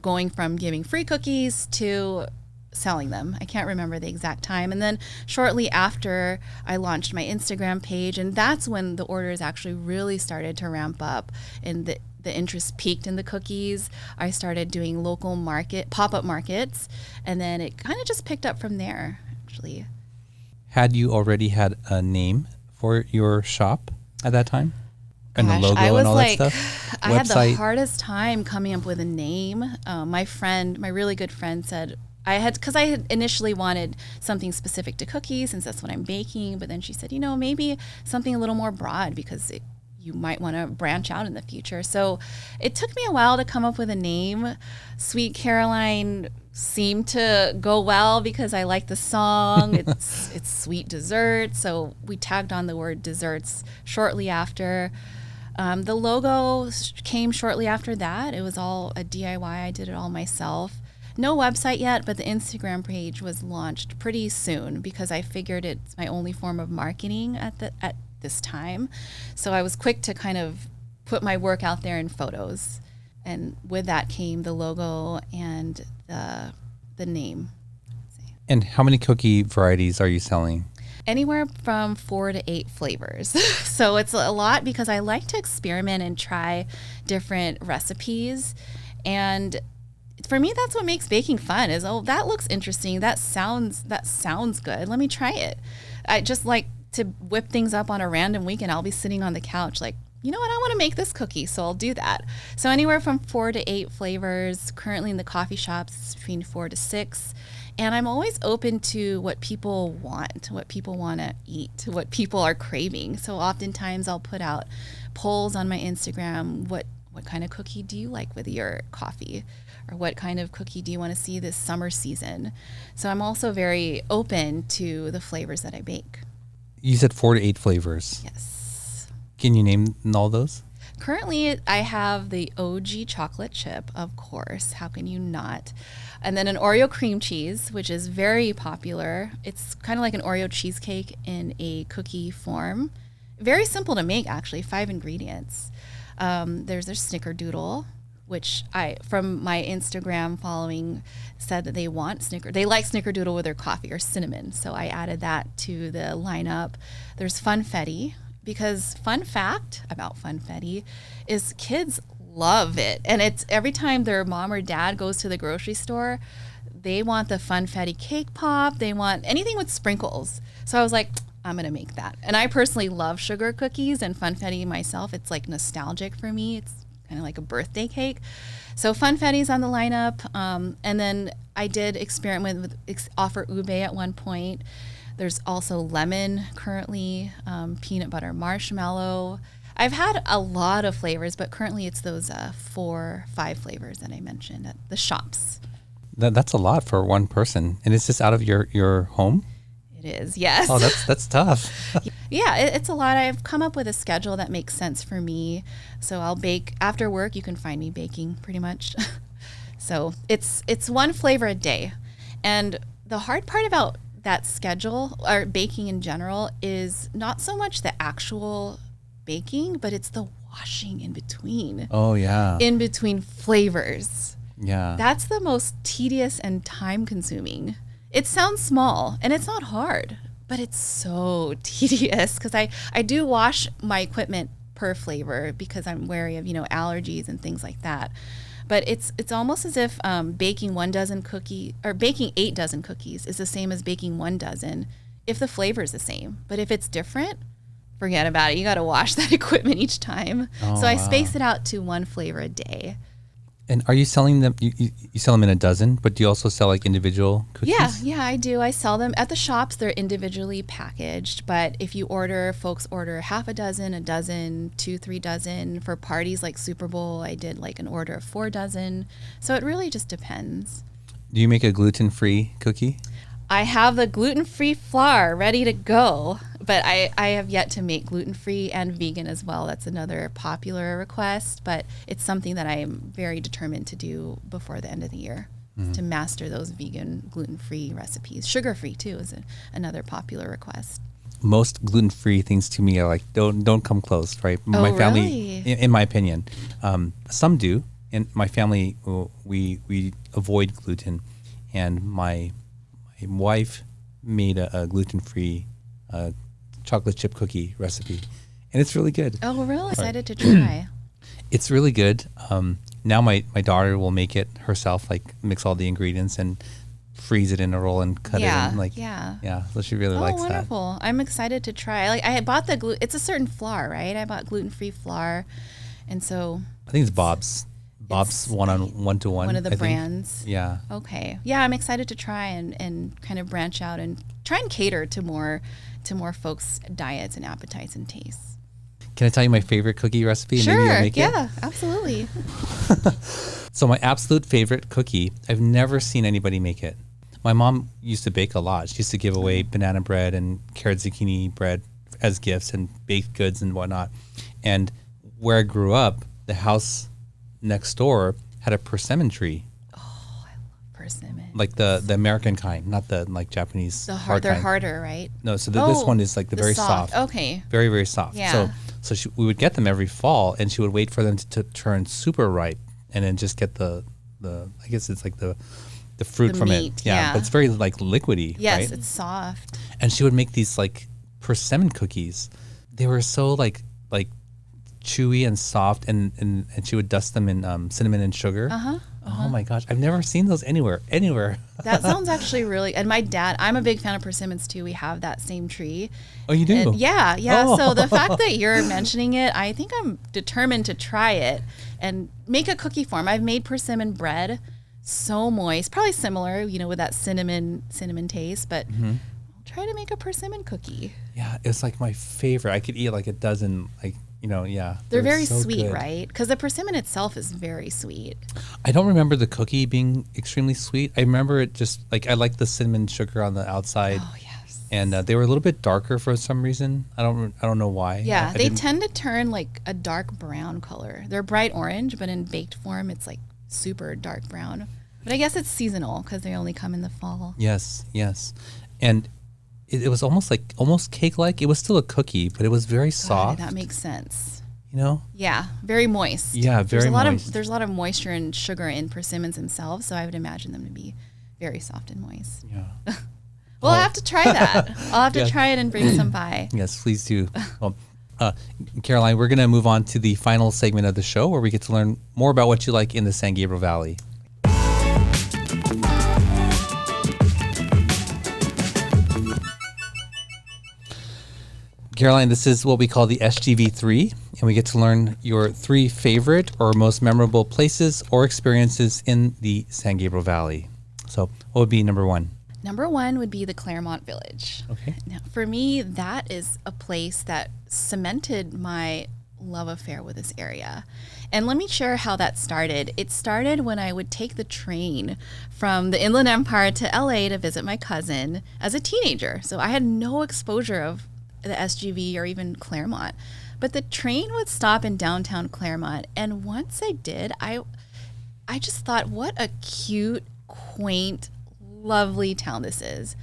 going from giving free cookies to selling them. I can't remember the exact time. And then shortly after, I launched my Instagram page, and that's when the orders actually really started to ramp up, and the interest peaked in the cookies, I started doing local pop-up markets, and then it kind of just picked up from there, actually. Had you already had a name for your shop at that time? And the logo and all that stuff? I had the hardest time coming up with a name. My really good friend said, because I had initially wanted something specific to cookies since that's what I'm baking, but then she said, maybe something a little more broad because you might want to branch out in the future. So it took me a while to come up with a name. Sweet Caroline seemed to go well because I like the song. It's sweet dessert. So we tagged on the word desserts shortly after. The logo came shortly after that. It was all a DIY. I did it all myself. No website yet, but the Instagram page was launched pretty soon because I figured it's my only form of marketing at this time. So I was quick to kind of put my work out there in photos. And with that came the logo and the name. And how many cookie varieties are you selling? Anywhere from 4 to 8 flavors. So it's a lot because I like to experiment and try different recipes. And for me, that's what makes baking fun is, that looks interesting. That sounds good. Let me try it. I just like to whip things up on a random weekend. I'll be sitting on the couch like, you know what, I want to make this cookie, so I'll do that. So anywhere from 4 to 8 flavors. Currently in the coffee shops, it's between 4 to 6. And I'm always open to what people want to eat, what people are craving. So oftentimes I'll put out polls on my Instagram. What kind of cookie do you like with your coffee? Or what kind of cookie do you want to see this summer season? So I'm also very open to the flavors that I bake. You said 4 to 8 flavors. Yes. Can you name all those? Currently, I have the OG chocolate chip, of course. How can you not? And then an Oreo cream cheese, which is very popular. It's kind of like an Oreo cheesecake in a cookie form. Very simple to make, actually, 5 ingredients. There's their snickerdoodle, which from my Instagram following said that they like snickerdoodle with their coffee or cinnamon. So I added that to the lineup. There's funfetti, because fun fact about funfetti is kids love it. And it's every time their mom or dad goes to the grocery store, they want the funfetti cake pop. They want anything with sprinkles. So I was like, I'm going to make that. And I personally love sugar cookies and funfetti myself. It's like nostalgic for me. It's kind of like a birthday cake. So funfetti's on the lineup. And then I did experiment with offer ube at one point. There's also lemon currently, peanut butter marshmallow. I've had a lot of flavors, but currently it's those 4, 5 flavors that I mentioned at the shops. That's a lot for one person. And is this out of your home? It is, yes. Oh, that's tough. Yeah, it's a lot. I've come up with a schedule that makes sense for me. So I'll bake after work. You can find me baking pretty much. So it's one flavor a day. And the hard part about that schedule or baking in general is not so much the actual baking, but it's the washing in between. Oh, yeah. In between flavors. Yeah. That's the most tedious and time consuming. It sounds small and it's not hard, but it's so tedious because I do wash my equipment per flavor because I'm wary of, allergies and things like that. But it's almost as if baking 1 dozen cookie or baking 8 dozen cookies is the same as baking 1 dozen if the flavor is the same. But if it's different, forget about it. You got to wash that equipment each time. So I space it out to 1 flavor a day. And are you selling them? You sell them in a dozen, but do you also sell like individual cookies? Yeah, I do. I sell them at the shops. They're individually packaged, but if folks order half a dozen, 2, 3 dozen. For parties like Super Bowl, I did like an order of 4 dozen. So it really just depends. Do you make a gluten-free cookie? I have the gluten-free flour ready to go, but I have yet to make gluten-free and vegan as well. That's another popular request, but it's something that I am very determined to do before the end of the year, to master those vegan, gluten-free recipes. Sugar-free, too, is another popular request. Most gluten-free things to me are like, don't come close, right? My family, really? in my opinion. Some do. In my family, we avoid gluten, and my wife made a gluten-free chocolate chip cookie recipe, and it's really good. Oh, really? Excited to try. It's really good. Now my daughter will make it herself, like mix all the ingredients and freeze it in a roll and cut it in. Like, yeah. So she really likes that. Oh, wonderful. I'm excited to try. Like, I had bought it's a certain flour, right? I bought gluten-free flour. And so I think it's Bob's one-to-one. One of the brands. Yeah. Okay. Yeah, I'm excited to try and kind of branch out and try and cater to more folks' diets and appetites and tastes. Can I tell you my favorite cookie recipe? And Sure. maybe you'll make Yeah, absolutely. So my absolute favorite cookie, I've never seen anybody make it. My mom used to bake a lot. She used to give away banana bread and carrot zucchini bread as gifts and baked goods and whatnot. And where I grew up, the house next door had a persimmon tree. Oh, I love persimmon. Like the American kind, not the like Japanese hard they're kind. harder, right? No, so this one is like the very soft. Okay. Very, very soft. Yeah. So we would get them every fall, and she would wait for them to turn super ripe, and then just get the I guess it's like the fruit from meat, it. Yeah, but it's very like liquidy. Yes, right? it's soft. And she would make these like persimmon cookies. They were so like chewy and soft, and she would dust them in cinnamon and sugar. Oh my gosh, I've never seen those anywhere. That sounds actually really. And my dad, I'm a big fan of persimmons too. We have that same tree. Oh, you do? And yeah. Oh. So the fact that you're mentioning it, I think I'm determined to try it and make a cookie form. I've made persimmon bread, so moist, probably similar, with that cinnamon taste, but I'll try to make a persimmon cookie. Yeah, it's like my favorite. I could eat like a dozen, like. Yeah. They're very so sweet, good. right? Because the persimmon itself is very sweet. I don't remember the cookie being extremely sweet. I remember it just like I like the cinnamon sugar on the outside. Oh yes. And they were a little bit darker for some reason. I don't know why. Yeah, they tend to turn like a dark brown color. They're bright orange, but in baked form, it's like super dark brown. But I guess it's seasonal because they only come in the fall. Yes, and it was almost cake-like. It was still a cookie, but it was very soft. That makes sense. Yeah, very moist. Yeah, very moist. There's a lot of moisture and sugar in persimmons themselves, so I would imagine them to be very soft and moist. Yeah. I'll have to try that. I'll have to try it and bring some by. Yes, please do. Well, Caroline, we're going to move on to the final segment of the show where we get to learn more about what you like in the San Gabriel Valley. Caroline, this is what we call the SGV3, and we get to learn your 3 favorite or most memorable places or experiences in the San Gabriel Valley. So what would be number 1? Number 1 would be the Claremont Village. Okay. Now, for me, that is a place that cemented my love affair with this area. And let me share how that started. It started when I would take the train from the Inland Empire to LA to visit my cousin as a teenager. So I had no exposure of the SGV or even Claremont. But the train would stop in downtown Claremont. And once I did, I just thought, what a cute, quaint, lovely town this is.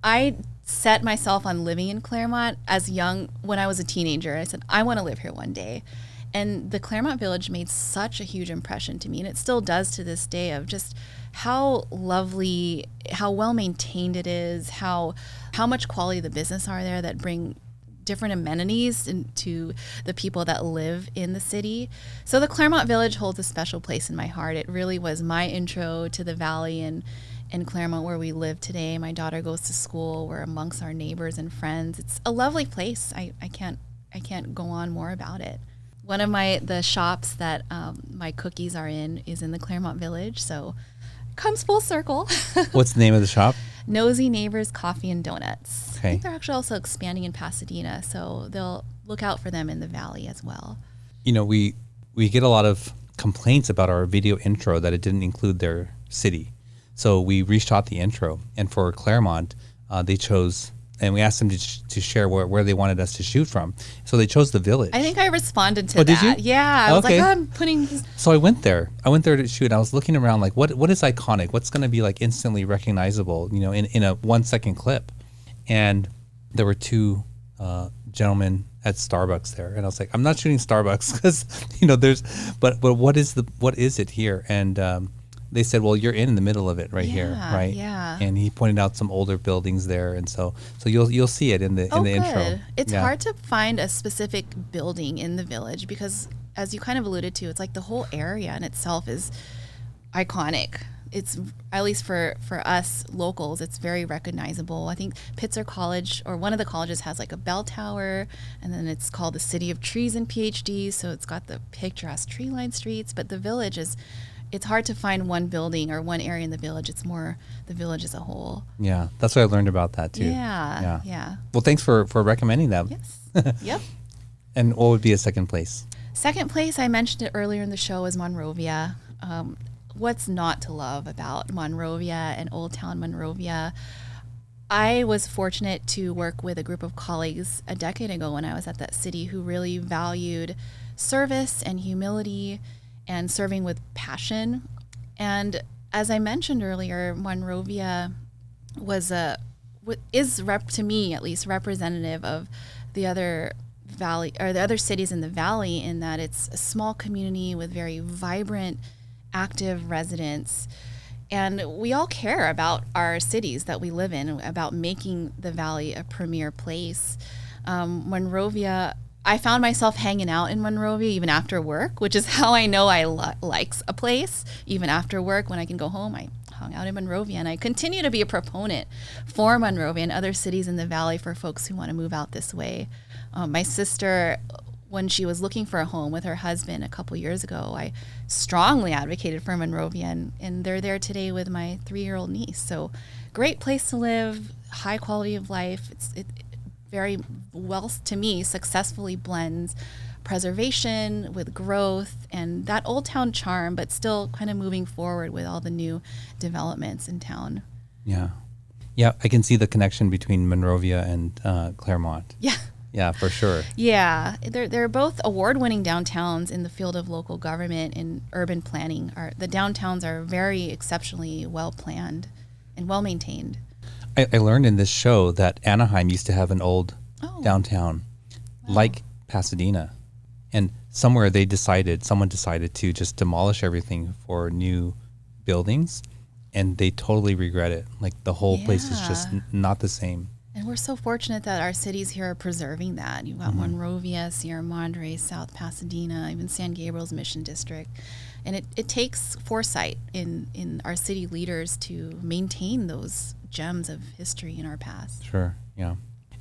I set myself on living in Claremont when I was a teenager. I said, I want to live here one day. And the Claremont Village made such a huge impression to me, and it still does to this day, of just how lovely, how well maintained it is, how much quality the business are there that bring different amenities to the people that live in the city. So the Claremont Village holds a special place in my heart. It really was my intro to the valley and in Claremont, where we live today. My daughter goes to school. We're amongst our neighbors and friends. It's a lovely place. I can't go on more about it. One of the shops that my cookies are in is in the Claremont Village, so it comes full circle. What's the name of the shop? Nosy Neighbors Coffee and Donuts. Okay. I think they're actually also expanding in Pasadena, so they'll look out for them in the valley as well. We get a lot of complaints about our video intro that it didn't include their city. So we reshot the intro, and for Claremont, they chose, and we asked them to share where they wanted us to shoot from. So they chose the village. I think I responded to that. Did you? Yeah, I was like, I'm putting this. So I went there to shoot. I was looking around like, what is iconic? What's going to be like instantly recognizable, in a 1-second clip? And there were 2 gentlemen at Starbucks there, and I was like, I'm not shooting Starbucks because but what is it here? And they said, well, you're in the middle of it here, right? Yeah. And he pointed out some older buildings there, and so you'll see it in the intro. It's hard to find a specific building in the village because as you kind of alluded to, it's like the whole area in itself is iconic. It's, at least for us locals, it's very recognizable. I think Pitzer College, or one of the colleges, has like a bell tower, and then it's called the City of Trees and PhDs, so it's got the picturesque tree-lined streets. But the village is, it's hard to find one building or one area in the village. It's more the village as a whole. Yeah, that's what I learned about that too. Yeah. Well, thanks for recommending that. Yes. Yep. And what would be a second place? Second place, I mentioned it earlier in the show, is Monrovia. What's not to love about Monrovia and Old Town Monrovia? I was fortunate to work with a group of colleagues a decade ago when I was at that city who really valued service and humility and serving with passion. And as I mentioned earlier, Monrovia is to me at least representative of the other valley, or the other cities in the valley, in that it's a small community with very vibrant, active residents. And we all care about our cities that we live in, about making the valley a premier place. Monrovia, I found myself hanging out in Monrovia even after work, which is how I know I likes a place. Even after work, when I can go home, I hung out in Monrovia, and I continue to be a proponent for Monrovia and other cities in the valley for folks who want to move out this way. My sister, when she was looking for a home with her husband a couple years ago, I strongly advocated for Monrovia, and they're there today with my 3-year-old niece. So great place to live, high quality of life. It very well, to me, successfully blends preservation with growth and that old town charm, but still kind of moving forward with all the new developments in town. Yeah, I can see the connection between Monrovia and Claremont. Yeah, for sure. Yeah, they're both award-winning downtowns in the field of local government and urban planning. The downtowns are very exceptionally well planned and well maintained. I learned in this show that Anaheim used to have an old downtown, like Pasadena, and someone decided to just demolish everything for new buildings, and they totally regret it. Like the whole place is just not the same. And we're so fortunate that our cities here are preserving that. You've got Monrovia, Sierra Madre, South Pasadena, even San Gabriel's Mission District. And it takes foresight in our city leaders to maintain those gems of history in our past. Sure, yeah.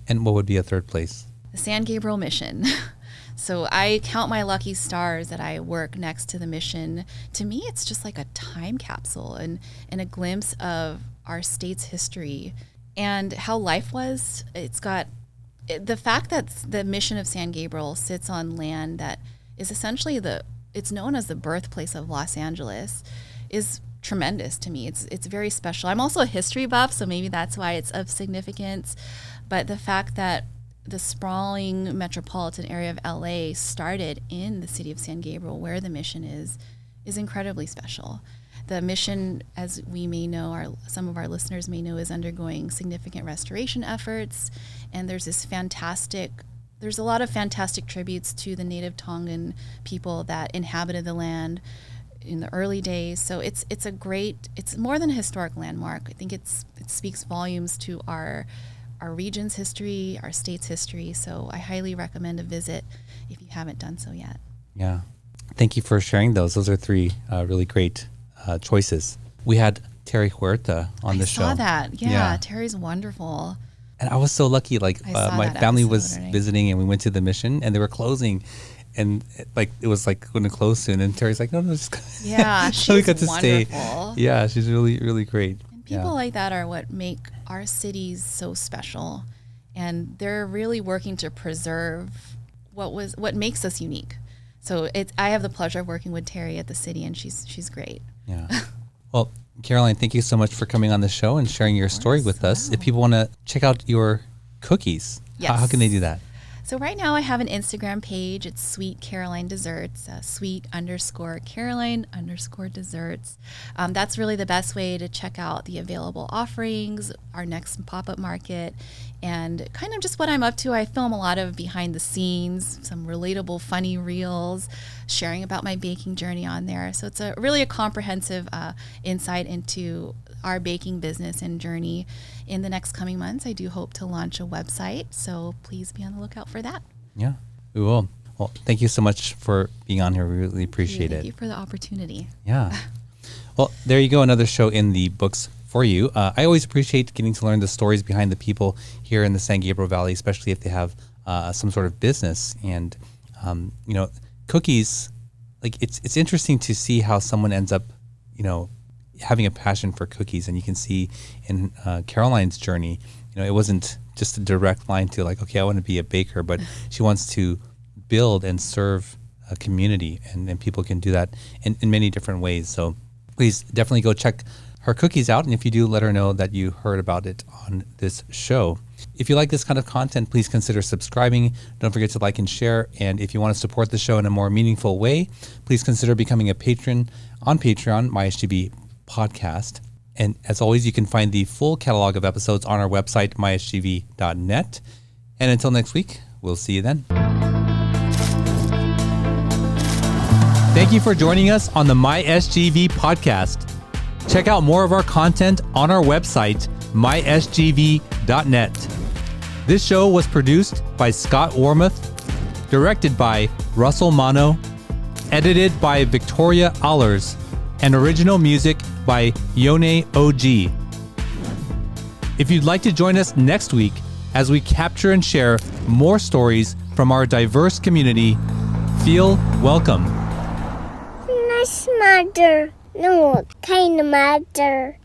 And what would be a third place? The San Gabriel Mission. So I count my lucky stars that I work next to the mission. To me, it's just like a time capsule and a glimpse of our state's history and how life was. It's got the fact that the mission of San Gabriel sits on land that is essentially it's known as the birthplace of Los Angeles, is tremendous to me. It's very special. I'm also a history buff, so maybe that's why it's of significance. But the fact that the sprawling metropolitan area of LA started in the city of San Gabriel, where the mission is incredibly special. The mission, as we may know, some of our listeners may know, is undergoing significant restoration efforts, and there's a lot of fantastic tributes to the native Tongan people that inhabited the land in the early days. So it's more than a historic landmark. I think it speaks volumes to our region's history, our state's history. So I highly recommend a visit if you haven't done so yet. Yeah. Thank you for sharing those. Those are 3 really great choices. We had Terry Huerta on the show. I saw that. Yeah, Terry's wonderful. And I was so lucky. Like my family was visiting, and we went to the mission, and they were closing, and it was like going to close soon. And Terry's like, no, just she's so we got to wonderful. Stay. Yeah, she's really, really great. And people like that are what make our cities so special, and they're really working to preserve what makes us unique. So I have the pleasure of working with Terry at the city, and she's great. Yeah. Well, Caroline, thank you so much for coming on the show and sharing your story with us. Wow. If people want to check out your cookies, how can they do that? So right now I have an Instagram page. It's Sweet Caroline Desserts, sweet_Caroline_desserts. That's really the best way to check out the available offerings, our next pop-up market, and kind of just what I'm up to. I film a lot of behind the scenes, some relatable, funny reels, sharing about my baking journey on there. So it's really a comprehensive insight into our baking business and journey. In the next coming months, I do hope to launch a website, so please be on the lookout for that. Yeah, we will. Well, thank you so much for being on here. We really appreciate it. Thank you for the opportunity. Yeah. Well, there you go. Another show in the books for you. I always appreciate getting to learn the stories behind the people here in the San Gabriel Valley, especially if they have some sort of business. And, cookies, like it's interesting to see how someone ends up, having a passion for cookies. And you can see in Caroline's journey, it wasn't just a direct line to like, okay, I want to be a baker, but she wants to build and serve a community, and people can do that in many different ways. So please definitely go check her cookies out. And if you do, let her know that you heard about it on this show. If you like this kind of content, please consider subscribing. Don't forget to like and share. And if you want to support the show in a more meaningful way, please consider becoming a patron on Patreon, MySGV Podcast. And as always, you can find the full catalog of episodes on our website, mysgv.net. And until next week, we'll see you then. Thank you for joining us on the MySGV Podcast. Check out more of our content on our website, mysgv.net. This show was produced by Scott Wormuth, directed by Russell Mano, edited by Victoria Allers, and original music by Yone OG. If you'd like to join us next week as we capture and share more stories from our diverse community, feel welcome. Nice mother. No, kind of mother.